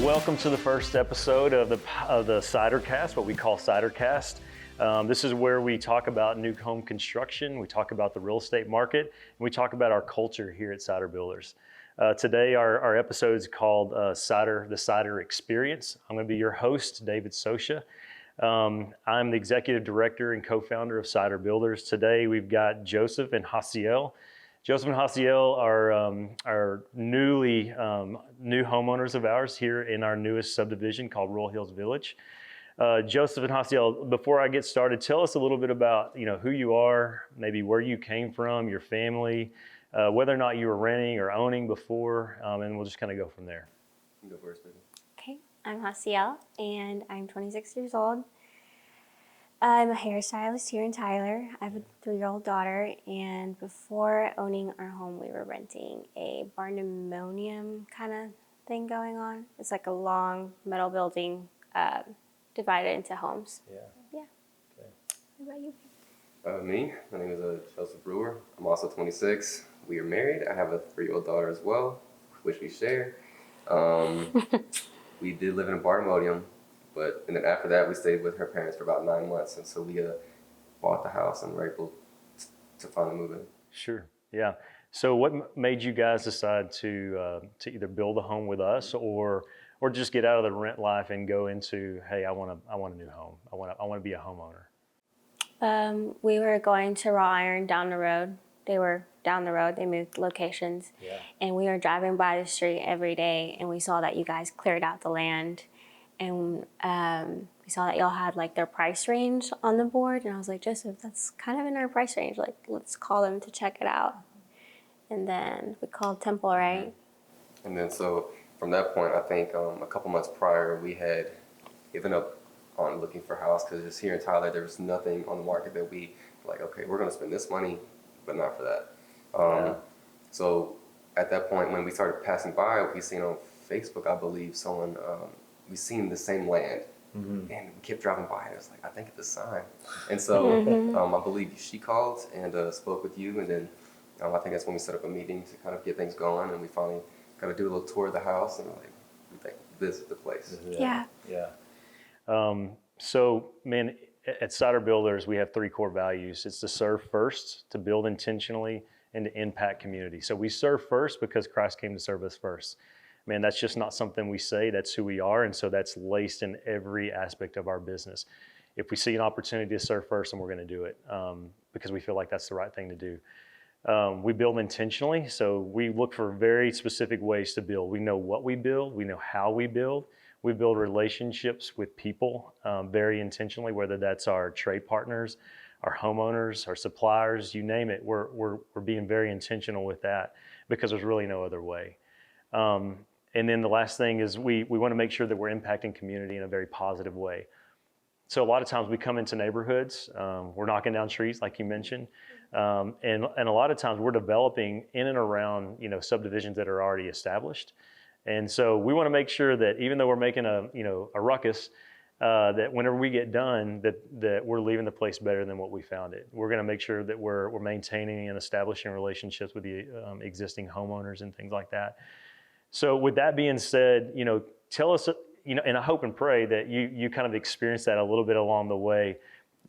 Welcome to the first episode of the Sidar Cast, what we call Sidar Cast. This is where we talk about new home construction, we talk about the real estate market, and we talk about our culture here at Sidar Builders. Today our episode is called the Sidar Experience. I'm going to be your host, David Sosha. I'm the executive director and co-founder of Sidar Builders. Today we've got Joseph and Jasiel. Joseph and Jasiel are new homeowners of ours here in our newest subdivision called Royal Hills Village. Joseph and Jasiel, before I get started, tell us a little bit about who you are, maybe where you came from, your family, whether or not you were renting or owning before, and we'll just kind of go from there. You go first, baby. Okay, I'm Jasiel, and I'm 26 years old. I'm a hairstylist here in Tyler. I have a 3-year-old daughter, and before owning our home, we were renting a barndominium kind of thing going on. It's like a long metal building divided into homes. Yeah. Okay. What about you? Me, my name is Joseph Brewer. I'm also 26. We are married. I have a 3-year-old daughter as well, which we share. We did live in a barndominium, and then after that, we stayed with her parents for about 9 months, and so we bought the house and were able to finally move in. Sure. Yeah. So what made you guys decide to either build a home with us or just get out of the rent life and go into, hey, I want a new home. I want to be a homeowner. We were going to Raw Iron down the road. They were down the road. They moved locations. Yeah. And we were driving by the street every day, and we saw that you guys cleared out the land. And we saw that y'all had like their price range on the board. And I was like, Joseph, that's kind of in our price range. Like, let's call them to check it out. And then we called Temple, right? And then so from that point, I think a couple months prior, we had given up on looking for a house because just here in Tyler, there was nothing on the market that we like, okay, we're going to spend this money, but not for that. So at that point, when we started passing by, we seen on Facebook, I believe, someone, we seen the same land. Mm-hmm. And we kept driving by, and it was like, I think it's a sign. And so I believe she called and spoke with you, and then I think that's when we set up a meeting to kind of get things going, and we finally kind of do a little tour of the house, and we think this is the place. Yeah. So, man, at Sidar Builders, we have 3 core values. It's to serve first, to build intentionally, and to impact community. So we serve first because Christ came to serve us first. Man, that's just not something we say, that's who we are, and so that's laced in every aspect of our business. If we see an opportunity to serve first, then we're going to do it because we feel like that's the right thing to do. We build intentionally, so we look for very specific ways to build. We know what we build, we know how we build. We build relationships with people very intentionally, whether that's our trade partners, our homeowners, our suppliers, you name it. We're being very intentional with that because there's really no other way. And then the last thing is we want to make sure that we're impacting community in a very positive way. So a lot of times we come into neighborhoods, we're knocking down trees like you mentioned, and a lot of times we're developing in and around subdivisions that are already established. And so we want to make sure that even though we're making a ruckus, that whenever we get done, that we're leaving the place better than what we found it. We're going to make sure that we're maintaining and establishing relationships with the existing homeowners and things like that. So with that being said, tell us, and I hope and pray that you kind of experienced that a little bit along the way.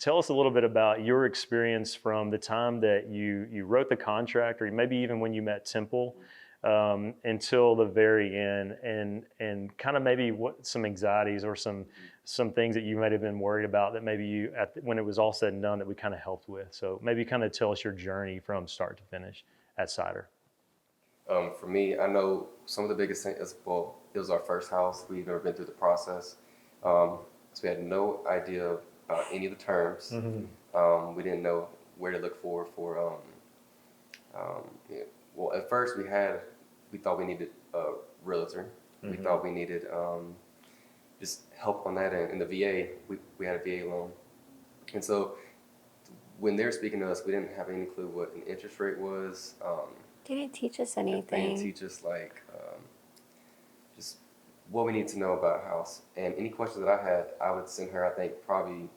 Tell us a little bit about your experience from the time that you wrote the contract, or maybe even when you met Temple, until the very end, and kind of maybe what some anxieties or some things that you might have been worried about that maybe when it was all said and done that we kind of helped with. So maybe kind of tell us your journey from start to finish at Sidar. For me, I know some of the biggest things, it was our first house. We've never been through the process. So we had no idea about any of the terms. Mm-hmm. We didn't know where to look for well, at first we thought we needed a realtor. Mm-hmm. We thought we needed just help on that end. In the VA, we had a VA loan. And so when they were speaking to us, we didn't have any clue what an interest rate was. They didn't teach us anything. They didn't teach us just what we need to know about a house. And any questions that I had, I would send her, I think, probably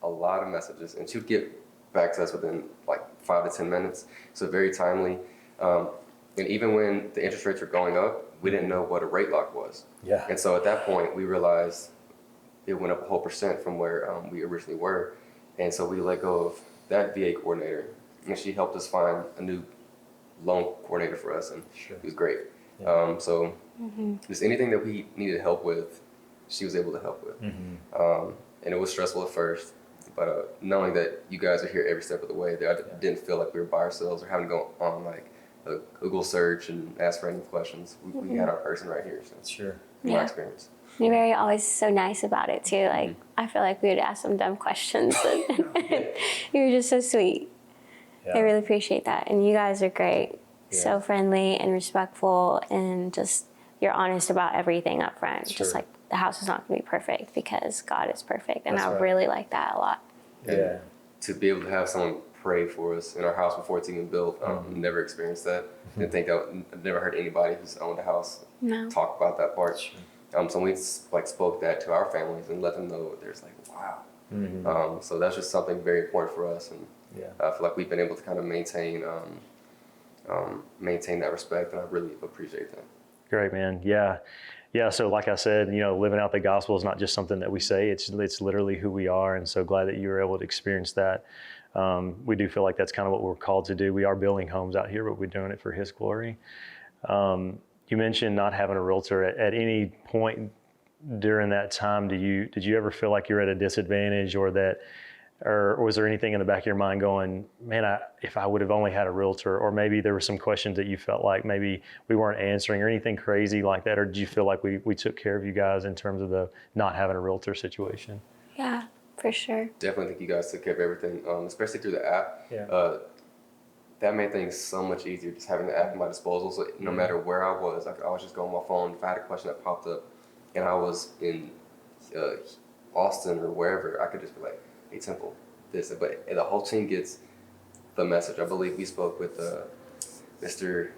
a lot of messages. And she would get back to us within like 5 to 10 minutes. So very timely. And even when the interest rates were going up, we didn't know what a rate lock was. Yeah. And so at that point, we realized it went up a whole percent from where we originally were. And so we let go of that VA coordinator, and she helped us find a new loan coordinator for us, and Sure. it was great. Yeah. So just anything that we needed help with, she was able to help with. And it was stressful at first, but knowing that you guys are here every step of the way, that I didn't feel like we were by ourselves or having to go on like a Google search and ask for any questions. We had our person right here. So Sure. from my experience. You're very always so nice about it too. Like I feel like we would ask some dumb questions, and you were just so sweet. Yeah. I really appreciate that, and you guys are great. Yeah. So friendly and respectful, and just you're honest about everything up front. Sure. Just like the house is not going to be perfect because God is perfect, and That's I right. really like that a lot. Yeah. To be able to have someone pray for us in our house before it's even built, never experienced that. Didn't think I've never heard anybody who's owned a house No. talk about that part. Sure. So we like spoke that to our families and let them know there's like, wow. So that's just something very important for us, and Yeah. I feel like we've been able to kind of maintain that respect, and I really appreciate that. Great, man. Yeah. Yeah. So like I said, living out the gospel is not just something that we say, it's literally who we are. And so glad that you were able to experience that. We do feel like that's kind of what we're called to do. We are building homes out here, but we're doing it for His glory. You mentioned not having a realtor. At any point during that time, did you ever feel like you're at a disadvantage, or was there anything in the back of your mind going, man, if I would have only had a realtor, or maybe there were some questions that you felt like maybe we weren't answering, or anything crazy like that? Or did you feel like we took care of you guys in terms of the not having a realtor situation? Yeah, for sure. Definitely think you guys took care of everything, especially through the app. Yeah. That made things so much easier, just having the app at my disposal. So no matter where I was, I could always just go on my phone. If I had a question that popped up and I was in Austin or wherever, I could just be like, hey, Temple, this. But the whole team gets the message. I believe we spoke with Mr.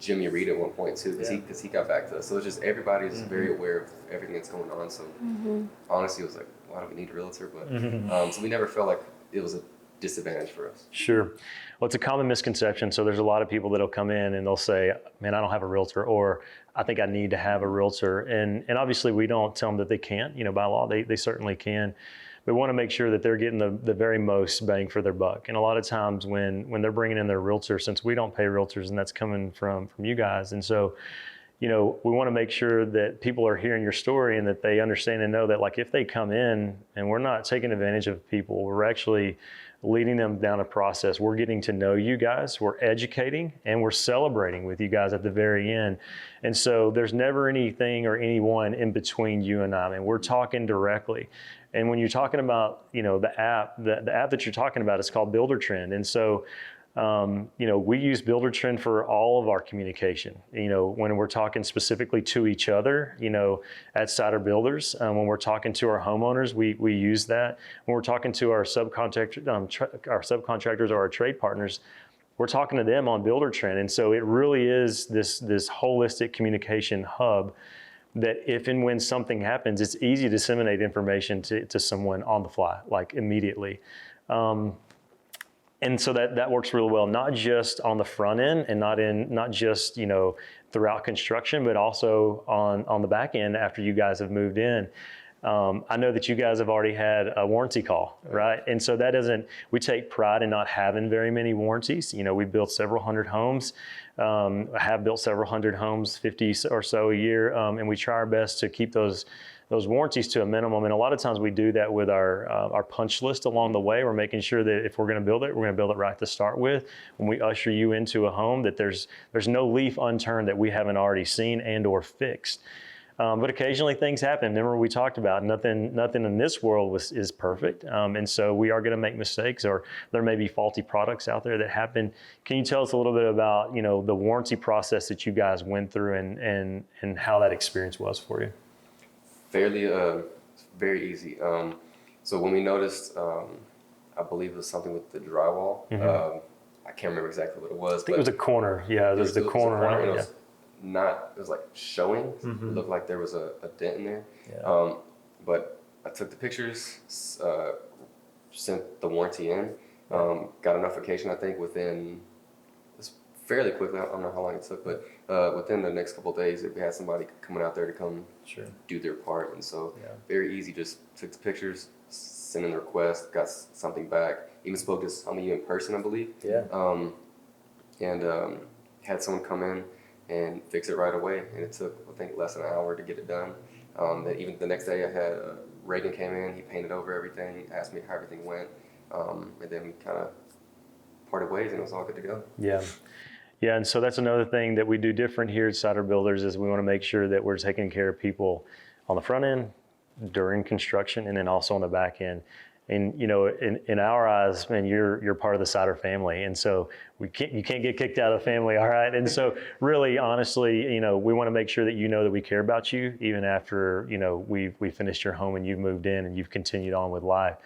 Jimmy Reed at one point too, because he got back to us. So it's just everybody's very aware of everything that's going on. So honestly, it was like, why do we need a realtor? But so we never felt like it was a disadvantage for us. Sure. Well, it's a common misconception. So there's a lot of people that'll come in and they'll say, man, I don't have a realtor, or I think I need to have a realtor. And obviously we don't tell them that they can't, by law, they certainly can. But we want to make sure that they're getting the very most bang for their buck. And a lot of times when they're bringing in their realtor, since we don't pay realtors, and that's coming from you guys. And so, we want to make sure that people are hearing your story and that they understand and know that, like, if they come in and we're not taking advantage of people, we're actually leading them down a process. We're getting to know you guys, we're educating, and we're celebrating with you guys at the very end. And so there's never anything or anyone in between you and I. We're talking directly. And when you're talking about, the app that you're talking about is called Builder Trend. And so, we use Builder Trend for all of our communication. When we're talking specifically to each other, at Sidar Builders, when we're talking to our homeowners, we use that. When we're talking to our subcontractors or our trade partners, we're talking to them on Builder Trend. And so it really is this holistic communication hub that if and when something happens, it's easy to disseminate information to someone on the fly, like immediately. And so that works really well, not just on the front end and not just, throughout construction, but also on the back end after you guys have moved in. I know that you guys have already had a warranty call, right? And so we take pride in not having very many warranties. We built several hundred homes, have built several hundred homes, 50 or so a year. And we try our best to keep those warranties to a minimum. And a lot of times we do that with our punch list along the way. We're making sure that if we're going to build it, we're going to build it right to start with. When we usher you into a home, that there's no leaf unturned that we haven't already seen and or fixed. But occasionally things happen. Remember we talked about nothing in this world is perfect. And so we are going to make mistakes, or there may be faulty products out there that happen. Can you tell us a little bit about, the warranty process that you guys went through and how that experience was for you? Very easy. So when we noticed, I believe it was something with the drywall. I can't remember exactly what it was. I think it was a corner. Yeah, it was the corner. It was it was like showing. It looked like there was a dent in there. Yeah. But I took the pictures, sent the warranty in, got a notification, I think, within fairly quickly. I don't know how long it took, but within the next couple of days, we had somebody coming out there to come do their part. And so very easy, just took the pictures, sent in the request, got something back. Even spoke to some of you in person, I believe. And had someone come in and fix it right away. And it took, I think, less than an hour to get it done. Then even the next day, I had Reagan came in. He painted over everything, asked me how everything went, and then we kind of parted ways, and it was all good to go. Yeah, and so that's another thing that we do different here at Sidar Builders is we want to make sure that we're taking care of people on the front end, during construction, and then also on the back end. And you know, in our eyes, man, you're part of the Sidar family, and so you can't get kicked out of the family, all right? And so really, honestly, you know, we want to make sure that you know that we care about you, even after, you know, we finished your home and you've moved in and you've continued on with life.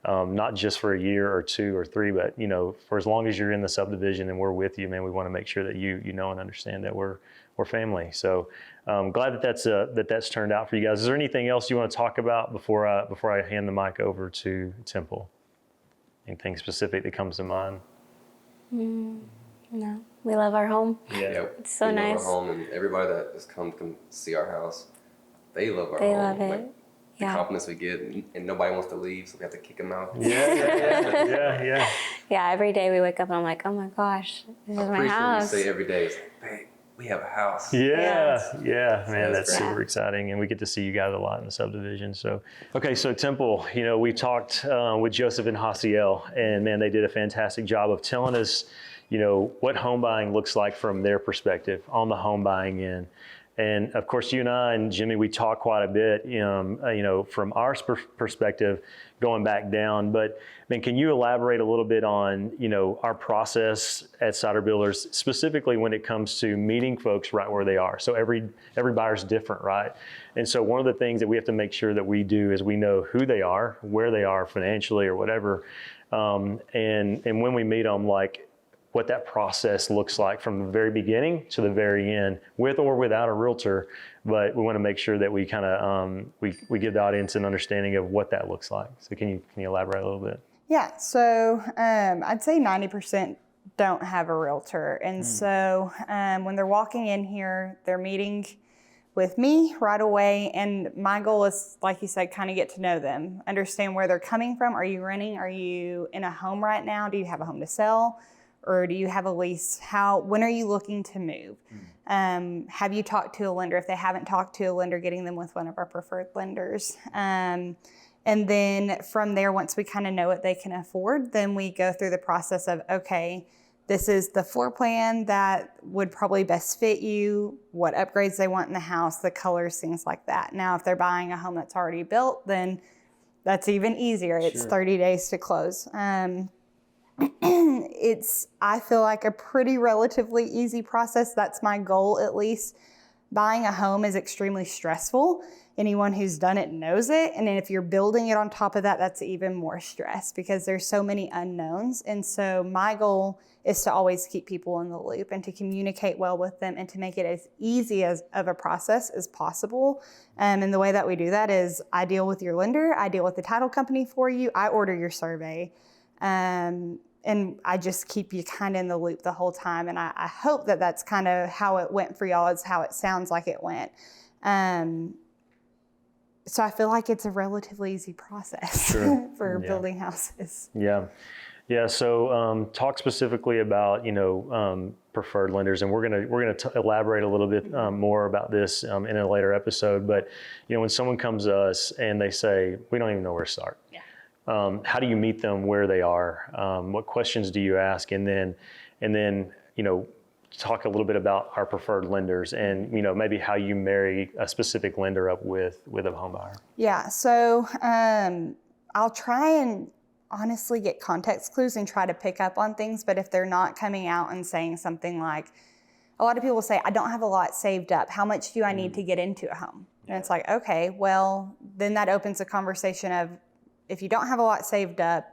Not just for a year or 2 or 3, but you know, for as long as you're in the subdivision and we're with you, man, we want to make sure that you know and understand that we're family. So glad that that's turned out for you guys. Is there anything else you want to talk about before I hand the mic over to Temple? Anything specific that comes to mind? No, we love our home. Yeah, it's so we nice. love our home, and everybody that has come see our house, they love our home. They love it. Like, the compliments we get, and nobody wants to leave, so we have to kick them out. Yeah. Yeah, every day we wake up and I'm like, oh my gosh, this is my house. We say every day, is, babe, we have a house. Yeah, man, that's great. super exciting, and we get to see you guys a lot in the subdivision. So, okay, so Temple, you know, we talked with Joseph and Jasiel, and man, they did a fantastic job of telling us, you know, what home buying looks like from their perspective on the home buying end. And of course, you and I and Jimmy, we talk quite a bit, you know, from our perspective, going back down. But man, can you elaborate a little bit on, you know, our process at Sidar Builders, specifically when it comes to meeting folks right where they are? So every buyer's different, right? And so one of the things that we have to make sure that we do is we know who they are, where they are financially or whatever, and when we meet them, like, what that process looks like from the very beginning to the very end, with or without a realtor. But we want to make sure that we kind of we give the audience an understanding of what that looks like. So can you elaborate a little bit? Yeah, so I'd say 90% don't have a realtor. And so when they're walking in here, they're meeting with me right away. And my goal is, like you said, kind of get to know them, understand where they're coming from. Are you renting? Are you in a home right now? Do you have a home to sell? Or do you have a lease? When are you looking to move? Have you talked to a lender? If they haven't talked to a lender, getting them with one of our preferred lenders. And then from there, once we kind of know what they can afford, then we go through the process of, okay, this is the floor plan that would probably best fit you, what upgrades they want in the house, the colors, things like that. Now, if they're buying a home that's already built, then that's even easier. It's 30 days to close. It's, I feel like, a pretty relatively easy process. That's my goal, at least. Buying a home is extremely stressful. Anyone who's done it knows it. And then if you're building it on top of that, that's even more stress because there's so many unknowns. And so my goal is to always keep people in the loop and to communicate well with them and to make it as easy of a process as possible. And the way that we do that is I deal with your lender, I deal with the title company for you, I order your survey. And I just keep you kind of in the loop the whole time. And I hope that that's kind of how it went for y'all. It's how it sounds like it went. So I feel like it's a relatively easy process for building houses. Yeah. So talk specifically about, you know, preferred lenders, and we're gonna elaborate a little bit more about this in a later episode. But you know, when someone comes to us and they say, we don't even know where to start. How do you meet them where they are? What questions do you ask? And then, you know, talk a little bit about our preferred lenders and, you know, maybe how you marry a specific lender up with a home buyer. Yeah. So I'll try and honestly get context clues and try to pick up on things. But if they're not coming out and saying something like, a lot of people say, I don't have a lot saved up. How much do I need to get into a home? And it's like, okay, well, then that opens a conversation of, if you don't have a lot saved up,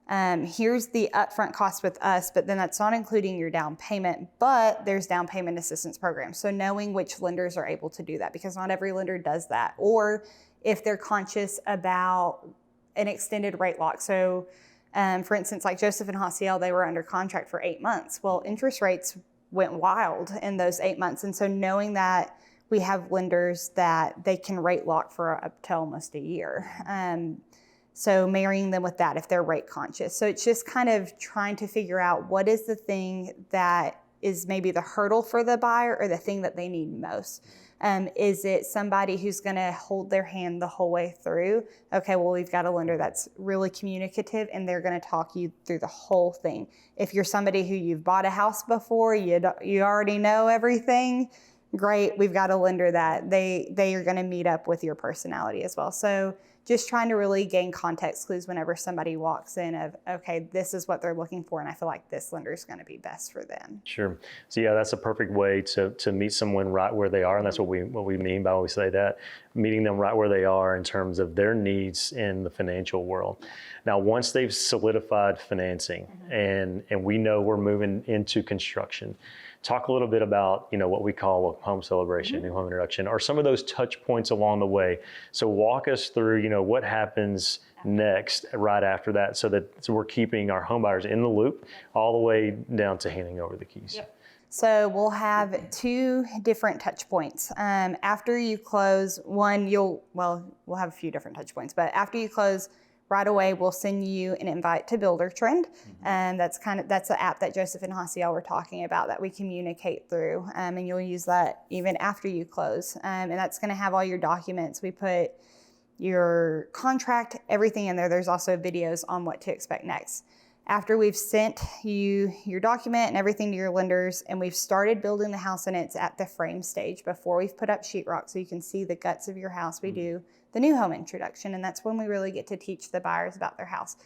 here's the upfront cost with us, but then that's not including your down payment, but there's down payment assistance programs. So knowing which lenders are able to do that, because not every lender does that. Or if they're conscious about an extended rate lock. So for instance, like Joseph and Jasiel, they were under contract for 8 months. Well, interest rates went wild in those 8 months. And so knowing that we have lenders that they can rate lock for up to almost a year. So marrying them with that if they're rate conscious. So it's just kind of trying to figure out what is the thing that is maybe the hurdle for the buyer or the thing that they need most. Is it somebody who's going to hold their hand the whole way through? Okay, well, we've got a lender that's really communicative and they're going to talk you through the whole thing. If you're somebody who you've bought a house before, you already know everything, great. We've got a lender that they are going to meet up with your personality as well. So just trying to really gain context clues whenever somebody walks in of, okay, this is what they're looking for, and I feel like this lender is going to be best for them. Sure. So yeah, that's a perfect way to meet someone right where they are, and that's what we mean by when we say that, meeting them right where they are in terms of their needs in the financial world. Now, once they've solidified financing and we know we're moving into construction, talk a little bit about, what we call a home celebration, new home introduction, or some of those touch points along the way. So walk us through, what happens next right after that so we're keeping our home buyers in the loop all the way down to handing over the keys. Yep. So we'll have 2 different touch points. After you close, we'll have a few different touch points, but after you close, right away, we'll send you an invite to Builder Trend. And that's the app that Joseph and Jasiel were talking about that we communicate through. And you'll use that even after you close. And that's going to have all your documents. We put your contract, everything in there. There's also videos on what to expect next. After we've sent you your document and everything to your lenders, and we've started building the house, and it's at the frame stage before we've put up sheetrock so you can see the guts of your house, we do the new home introduction, and that's when we really get to teach the buyers about their house.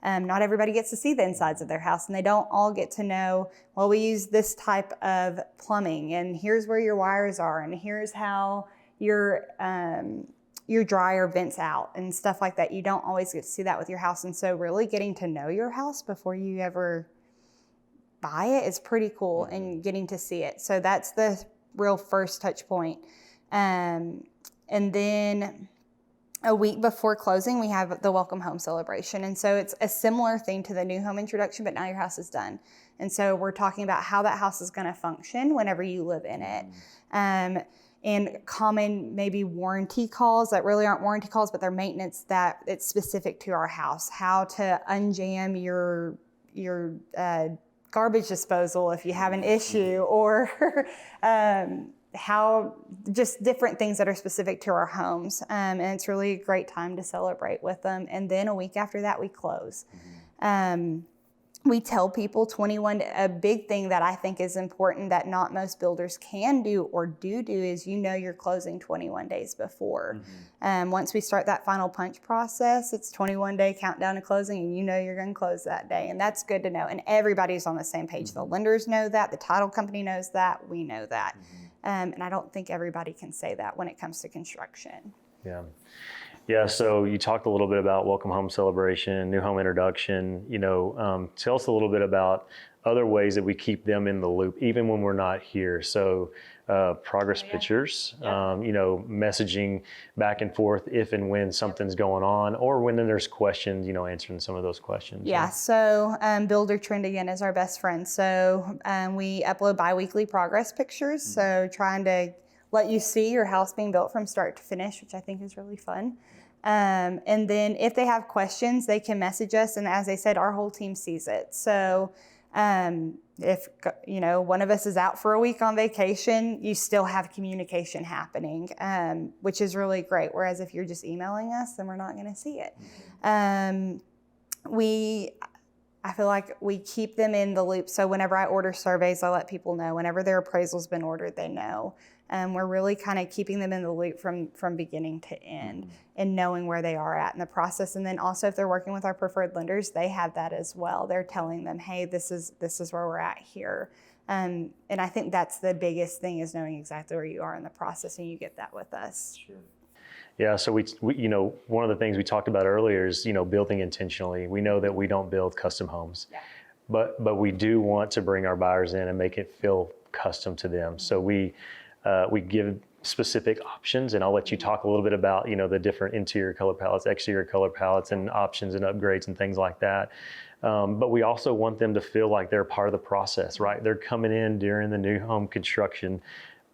Not everybody gets to see the insides of their house, and they don't all get to know, well, we use this type of plumbing, and here's where your wires are, and here's how your dryer vents out and stuff like that. You don't always get to see that with your house, and so really getting to know your house before you ever buy it is pretty cool, and getting to see it. So that's the real first touch point. And then a week before closing, we have the welcome home celebration. And so it's a similar thing to the new home introduction, but now your house is done. And so we're talking about how that house is going to function whenever you live in it. And common maybe warranty calls that really aren't warranty calls, but they're maintenance that it's specific to our house. How to unjam your garbage disposal if you have an issue, or how just different things that are specific to our homes. And it's really a great time to celebrate with them. And then a week after that, we close. We tell people a big thing that I think is important that not most builders can do or do is, you're closing 21 days before. Once we start that final punch process, it's 21-day countdown to closing, and you're going to close that day. And that's good to know. And everybody's on the same page. The lenders know that, the title company knows that, we know that. And I don't think everybody can say that when it comes to construction. Yeah, so you talked a little bit about welcome home celebration, new home introduction. Tell us a little bit about other ways that we keep them in the loop, even when we're not here. So progress pictures, messaging back and forth if and when something's going on, or when there's questions, answering some of those questions. Yeah, so Builder Trend, again, is our best friend. So we upload bi-weekly progress pictures, so trying to let you see your house being built from start to finish, which I think is really fun. And then if they have questions, they can message us. And as I said, our whole team sees it. So if, one of us is out for a week on vacation, you still have communication happening, which is really great. Whereas if you're just emailing us, then we're not going to see it. I feel like we keep them in the loop. So whenever I order surveys, I let people know. Whenever their appraisal's been ordered, they know. We're really kind of keeping them in the loop from beginning to end and knowing where they are at in the process. And then also if they're working with our preferred lenders, they have that as well. They're telling them, hey, this is where we're at here. And I think that's the biggest thing, is knowing exactly where you are in the process, and you get that with us. Sure. Yeah, so we one of the things we talked about earlier is, building intentionally. We know that we don't build custom homes, but we do want to bring our buyers in and make it feel custom to them. So we give specific options, and I'll let you talk a little bit about, the different interior color palettes, exterior color palettes, and options and upgrades and things like that. But we also want them to feel like they're part of the process, right? They're coming in during the new home construction.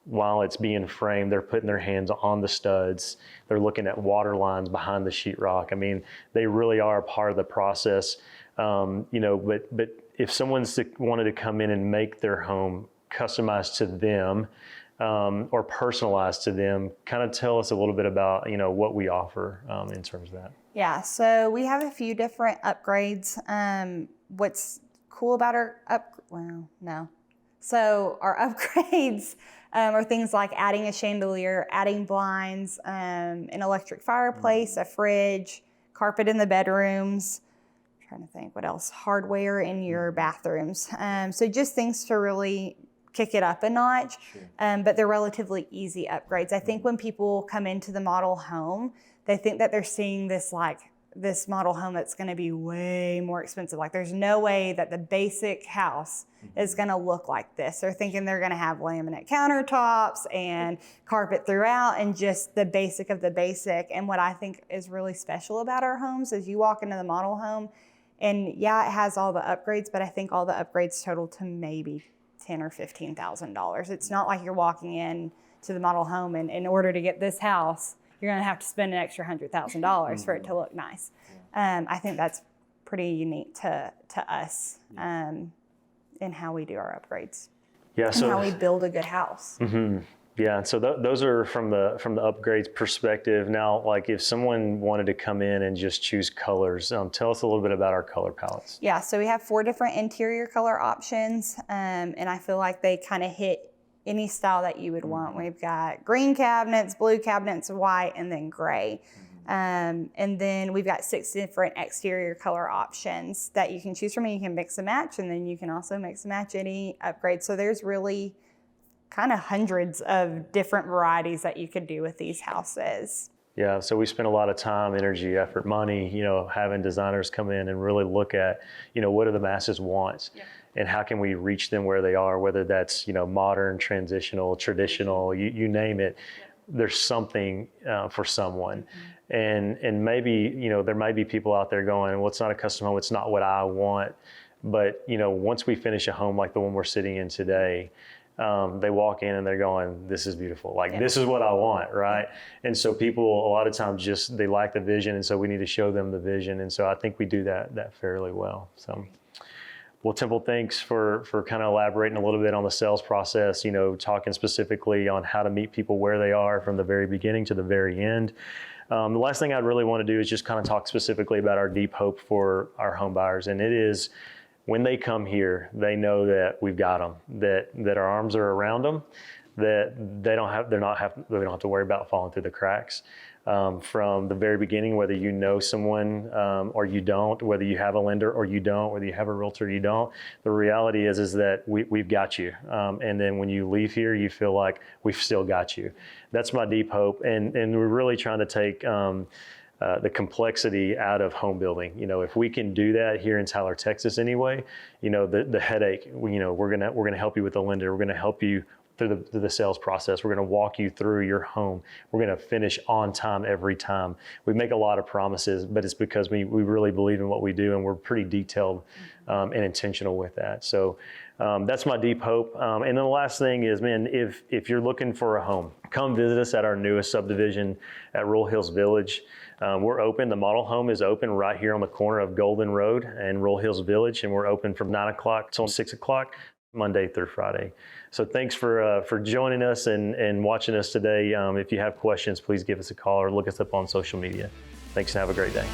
While it's being framed, they're putting their hands on the studs. They're looking at water lines behind the sheetrock. I mean, they really are a part of the process. But if someone's wanted to come in and make their home customized to them, or personalized to them, kind of tell us a little bit about, what we offer in terms of that. Yeah, so we have a few different upgrades. What's cool about our our upgrades are things like adding a chandelier, adding blinds, an electric fireplace, a fridge, carpet in the bedrooms. I'm trying to think what else, hardware in your bathrooms. So just things to really kick it up a notch, but they're relatively easy upgrades. I think when people come into the model home, they think that they're seeing this model home that's going to be way more expensive. Like there's no way that the basic house is going to look like this. They're thinking they're going to have laminate countertops and carpet throughout and just the basic of the basic. And what I think is really special about our homes is you walk into the model home and yeah, it has all the upgrades, but I think all the upgrades total to maybe $10,000 or $15,000. It's not like you're walking in to the model home and in order to get this house, you're going to have to spend an extra $100,000 for it to look nice. I think that's pretty unique to us in how we do our upgrades. Yeah, so and how we build a good house. Mm-hmm. Yeah, so those are from the upgrades perspective. Now, like if someone wanted to come in and just choose colors, tell us a little bit about our color palettes. Yeah, so we have 4 different interior color options, and I feel like they kind of hit any style that you would want. We've got green cabinets, blue cabinets, white, and then gray. And then we've got 6 different exterior color options that you can choose from, and you can mix and match, and then you can also mix and match any upgrade. So there's really kind of hundreds of different varieties that you could do with these houses. Yeah, so we spend a lot of time, energy, effort, money, having designers come in and really look at, what do the masses want? Yeah. And how can we reach them where they are, whether that's, modern, transitional, traditional, you name it. Yeah. There's something for someone. Mm-hmm. And maybe, there might be people out there going, well, it's not a custom home, it's not what I want. But, once we finish a home like the one we're sitting in today, they walk in and they're going, this is beautiful. This is what I want, right? And so people, a lot of times they lack the vision. And so we need to show them the vision. And so I think we do that fairly well. So, well, Temple, thanks for kind of elaborating a little bit on the sales process, talking specifically on how to meet people where they are from the very beginning to the very end. The last thing I'd really want to do is just kind of talk specifically about our deep hope for our home buyers. And it is, when they come here, they know that we've got them, that our arms are around them, that we don't have to worry about falling through the cracks. From the very beginning, whether you know someone or you don't, whether you have a lender or you don't, whether you have a realtor or you don't, the reality is that we've got you. And then when you leave here, you feel like we've still got you. That's my deep hope. And we're really trying to take the complexity out of home building. If we can do that here in Tyler, Texas anyway, the headache, we're gonna help you with the lender. We're gonna help you through the sales process. We're gonna walk you through your home. We're gonna finish on time every time. We make a lot of promises, but it's because we really believe in what we do, and we're pretty detailed and intentional with that. So that's my deep hope. And then the last thing is, man, if you're looking for a home, come visit us at our newest subdivision at Rural Hills Village. We're open. The model home is open right here on the corner of Golden Road and Rural Hills Village, and we're open from 9 o'clock till 6 o'clock, Monday through Friday. So thanks for joining us and watching us today. If you have questions, please give us a call or look us up on social media. Thanks and have a great day.